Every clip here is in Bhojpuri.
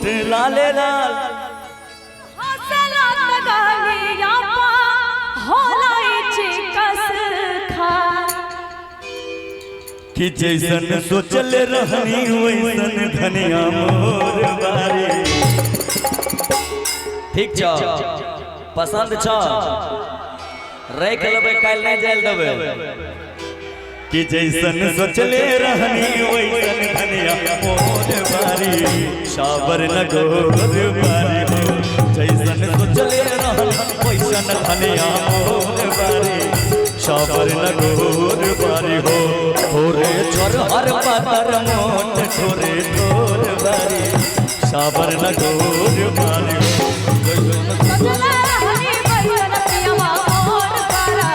होठ लाले लाल हसला तगालिया पा होलाई चिकस खा कि जैसन सोचल रहनी वैसन धनिया मोर बारी। ठीक छ पसंद छ रख लेबे काल नहीं जाल देबे कि जैसन सोचले रहनी वैसन धनिया मोर बारी साबर लगोर बारी हो। जैसन सोचले रहनी वैसन धनिया मोर बारी साबर लगोर बारी हो। थोरे छोर हर पातर मोट थोरे तोर बारी साबर लगोर बारी हो। सजला रहनी बैसन पियवा मोर पारा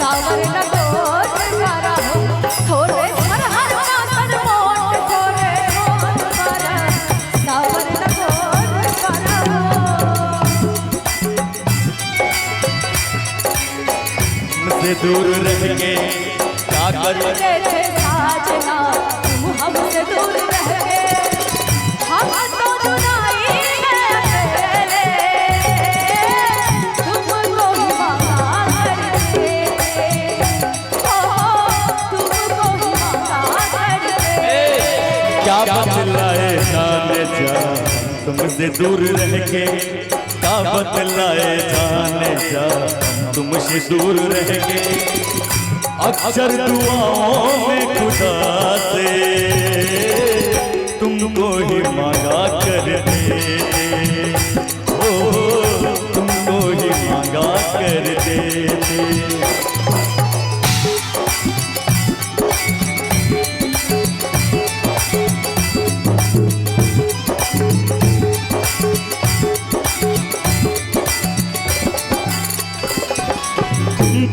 सावर लगोर पारा हो। थोरे हर हर पातर मोट थोरे मोर पारा सावर लगोर पारा हो। हमसे दूर रह के क्या करूं थे साजना तुम हमसे दूर रह के हम तो जुदाई में अकेले तुमको ही मांगा करते हो तुमको ही मांगा करते। क्या बतलाए जाने जा तुमसे दूर रह के क्या बतलाए जाने जा तुमसे दूर रह के अक्सर दुआओं में खुदा से तुमको ही मांगा करते ओ तुमको ही मांगा करते।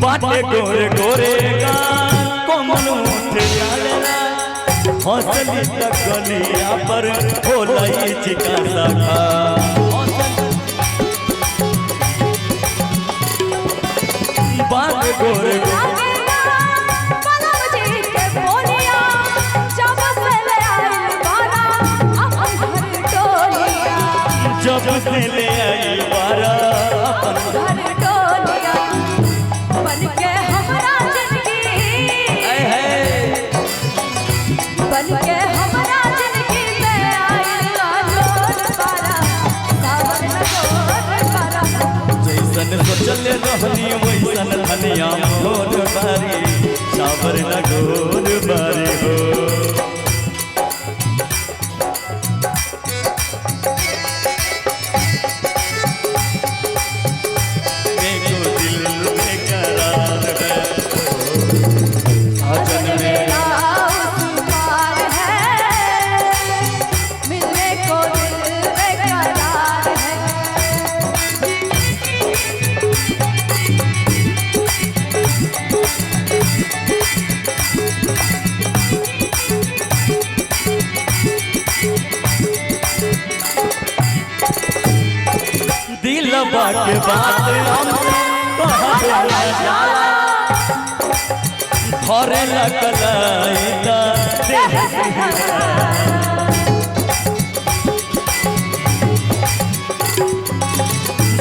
बाटे गोरे गोरे का कोमल उठे जालेला हौसली तक गलिया पर होलाई चिका सखा। बाटे गोरे गोरे जब से ले आई बारा बनके हमारा जिंदगी बनके हमारा जिंदगी में आएगा जोर पारा सावर लगोर पारा। जैसन सोचल रहनी वैसन धनिया मोर बारी सावर लगोर बारी हो। दिलवा के बात घरे लगलाइता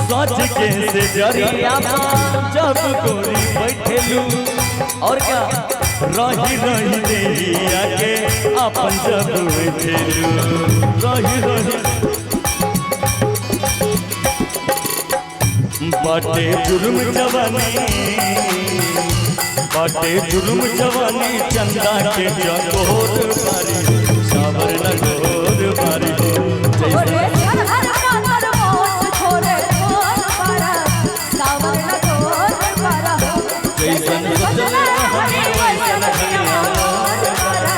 सच के से जरिया जब गोरी बैठेलू और क्या रही रही देहिया के अपन जब बैठेलू रही रही बाटे जुर्म जवानी बाटे जुर्म जवानी चंदा के जगोर बारी सावर लगोर बारी हो। जैसन सोचले रहनी वैसन धनिया मोर बारा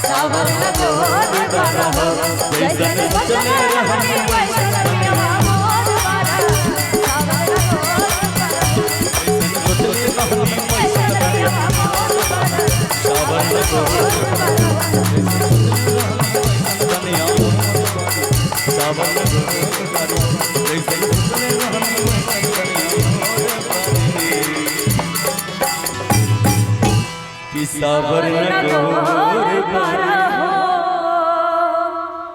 सावर लगोर बारा हो। जैसन सोचले रहनी वैसन धनिया मोर बारा सावर लगोर बारा हो। जैसन सोचले रहनी वैसन धनिया मोर बारा सावर लगोर बारा हो। धनिया सावर लगोर बारा जैसन सोचले रहनी वैसन कि सावर लगोर बारा।